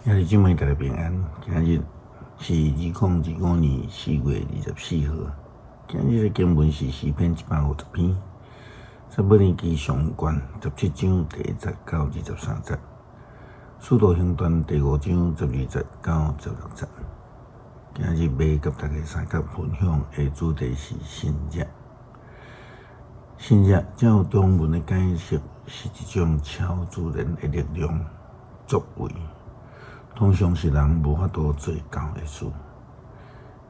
兄弟姊妹，大家平安。今日是2025年4月24号。今日的经文是诗篇150篇，撒母耳记上卷17章第1节到23节，使徒行传第5章12节到16节。今日要甲大家三角分享的主题是信约。信约照中文的解释是一种超自然的力量作为。通常是人无法度做到的事，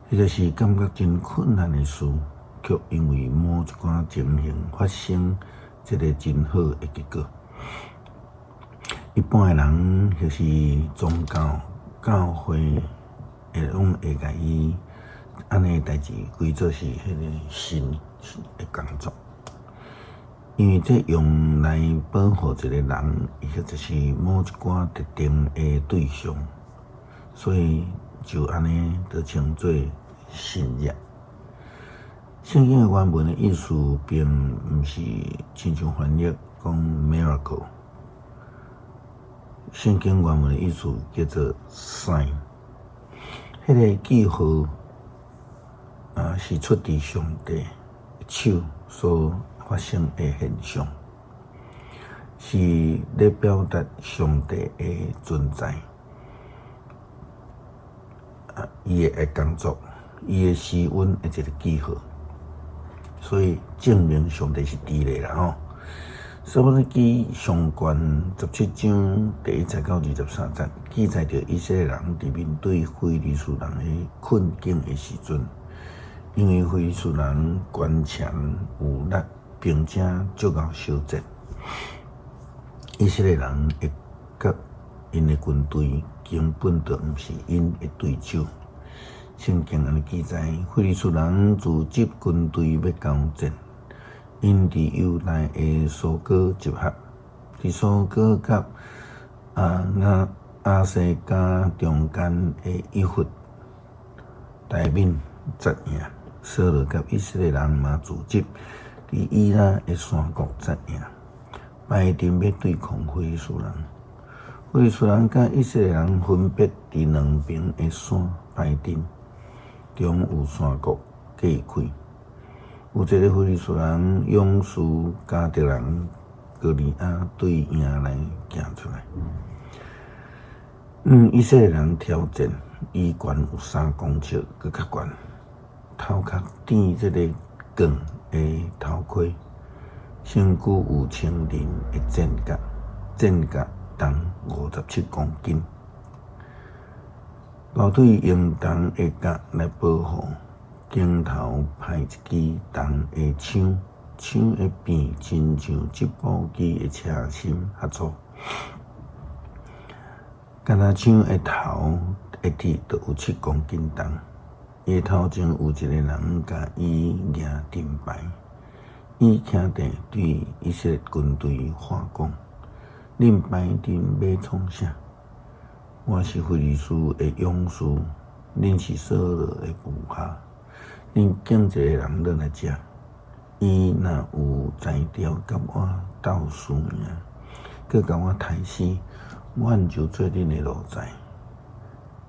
或者是感觉真困难的事，却因为某一寡情形发生，这个真好的结果。一般的人或是宗教会拢会甲伊安尼代志归做是迄个神的工作，因为这用来保护一个人，或者是某一寡特定的对象，所以就安尼就称作信约。圣经的原文的意思并毋是亲像翻译讲 miracle， 圣经原文的意思叫做 sign， 迄个记号是出自上帝手所发生的现象，是咧表达上帝的存在，伊的工作，伊的施恩的一个记号，所以证明上帝是伫咧啦吼。撒母耳记上卷17章第1节到23节，记载着以色列人伫面对非利士人的困境的时阵，因为非利士人权强有力，并且足够小节，以色列人会甲因的军队根本就毋是因的对手。圣经安尼记载，非利士人组织军队要交战，因伫犹大的苏果集合，伫苏果甲亚西加中间的一忽台面战赢。扫罗甲以色列人嘛组织伫以拉的山谷战赢，拜阵要对抗非利士人。非利士人甲以色列人分别伫两边的山拜阵，中有山谷隔开。有一个非利士人勇士加特人哥利亚对赢来行出来。以色列人挑战，伊悬有3公尺，搁较悬。头壳顶这个钢的头盔，身躯有青鳞的战甲，战甲重57公斤。后腿用铜的甲来保护，颈头派一支铜的枪，枪的边亲像吉普机的车身较粗，敢若枪的头一铁就有7公斤重。伊头前有一个人甲伊举盾牌，伊徛地对以色列军队喊讲：“恁排阵要创啥？我是非利士的勇士，恁是扫罗的部下，恁拣一个人落来食。伊若有才调甲我斗输赢，佮甲我刣死，阮就做恁的奴才。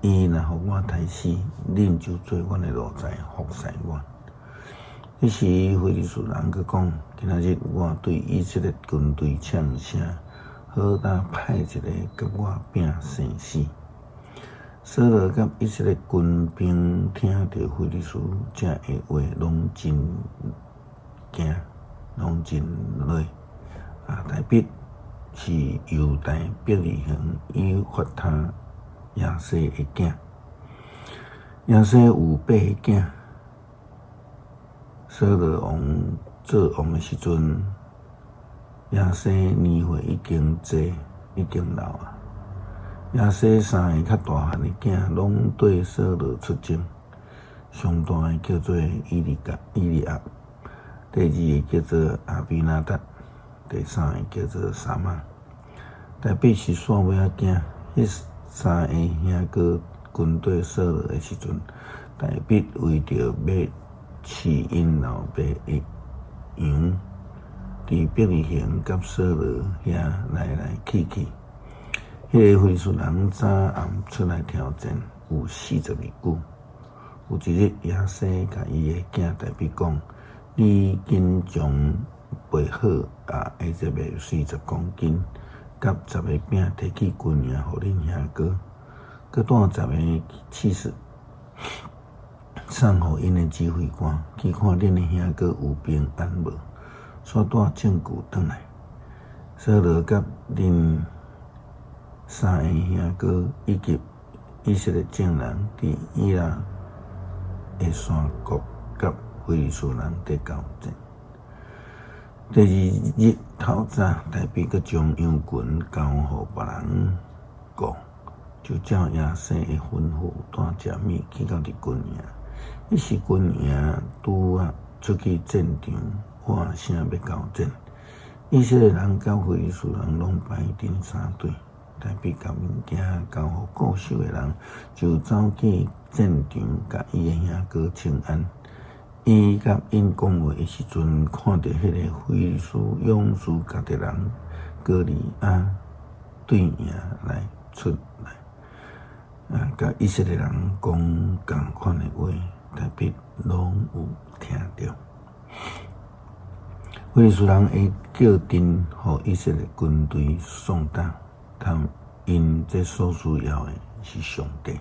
伊若互我刣死，恁就做阮的奴才，服侍我。”迄时非利士人佮讲：“今仔日我对以色列军队唱声，好当派一个甲我拼生死。”扫罗甲以色列军兵听到非利士这个话，拢真惊，拢真累。代笔是犹大伯利恒以法他亚西的囝，亚西有8个囝。扫罗王做王的时阵，亚西年岁已经济，已经老啊。亚西3个较大汉的囝拢对扫罗出征，上大的叫做伊利亚，第2个叫做阿比拿达，第3个叫做沙玛。代笔是线尾仔囝，迄3个兄哥军队扫罗的时阵，代笔为着要饲因老爸的羊，伫伯利恒甲扫罗遐来去去。迄个非利士人早暗出来挑战，有42句。有一日，亚西甲伊的囝大比讲：“你紧将备好下这个40公斤，甲10个饼摕去军营，互恁兄哥，佮带10个起司，送互因的指挥官，去看恁的兄哥有平安无，煞带证据转来。扫罗甲恁3个兄哥以及以色列众人伫以拉的山谷甲非利士人伫交战。第2日透早，大比佮将羊群交互别人顾，就照亚西的吩咐，带食物去到伫军营。迄时军营拄啊出去战场，喊声要交战。以色列人甲非利士人拢排阵3队。大比甲物件交互固守的人，就走去战场，甲伊的兄哥请安。伊甲因讲话的时阵，看到迄个非利士勇士家的人歌利亚对营来出来，甲以色列人讲同款的话，大比拢有听到。非利士人会叫阵，互以色列军队送达。因这所需要的是上帝，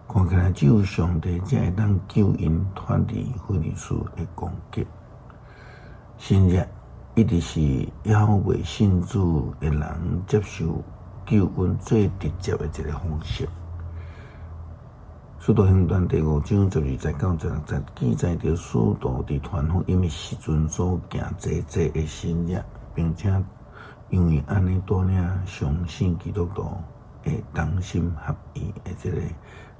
看起来只有上帝才会当救因脱离非利士的攻击。新约一直是还未信主的人接受救恩最直接的一个方式。使徒行传第5章12节到16节记载着使徒伫传福音的时阵所行济的新约，并且因为安尼带领相信基督徒会同心合意的这个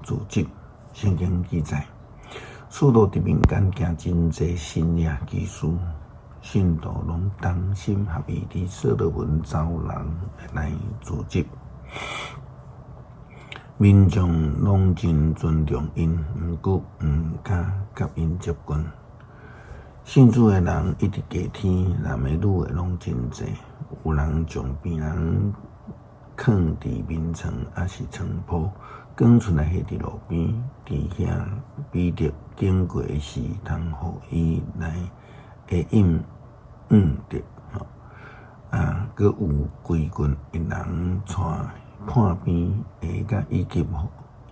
组织，圣经记载，使徒伫民间行真济新约奇事，信徒拢同心合意伫所罗门招人来组织，民众拢真尊重因，毋过毋敢甲因接近。信主的人一直加添，男的女的拢真济。有人将病人放伫眠床，还是床铺，赶出来下伫路边，伫遐彼得经过时，通互伊来会饮着。佮有规群一人带判边下甲以及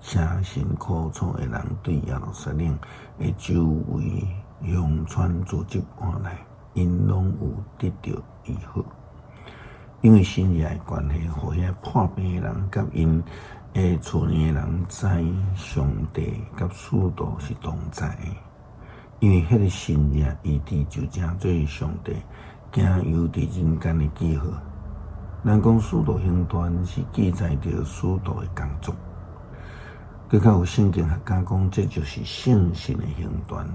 车身苦楚的人，对耶路撒冷的周围向传组织换来，因拢有得到医好。因为新约的关系，互遐破病的人甲因的厝内人知上帝甲使徒是同在的。因为迄个新约医治就正做上帝行游伫人间的记号。咱讲使徒行传是记载着使徒的工作，佮较有圣经学家讲，这就是圣神的行传。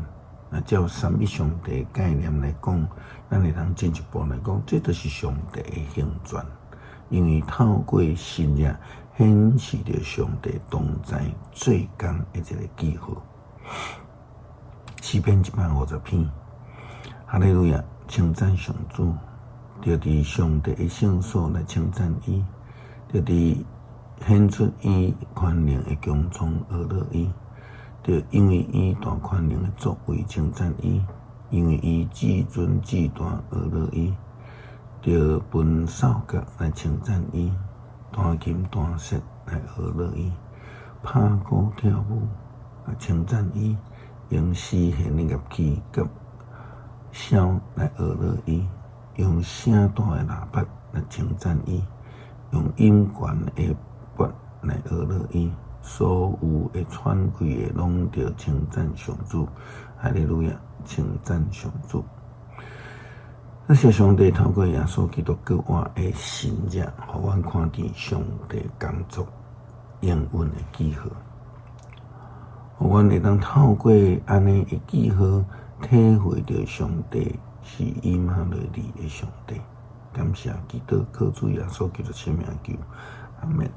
照三一上帝概念来讲，咱会通进一步来讲，这就是上帝的行传，因为透过新约显示着上帝同在做工的一个记号。诗篇150篇，哈利路亚，称赞上主，就伫上帝的圣所来称赞伊，就伫显出伊宽容的强壮而乐伊。就因为伊大宽容的作为称赞伊，因为伊至尊至大而乐伊，就分扫角来称赞伊，弹琴弹瑟来而乐伊，拍鼓跳舞来称赞伊，用丝弦的乐器甲箫来而乐伊，用声大的喇叭来称赞伊，用音管的拨来而乐伊。所有的喘气的，拢着称赞上主，哈利路亚，称赞上主。那些上帝透过耶稣基督给我的神约，互阮看见上帝工作应允的记号，互阮会当透过安尼的记号，体会到上帝是以马内利的上帝。感谢基督靠主耶稣基督圣名求，阿门。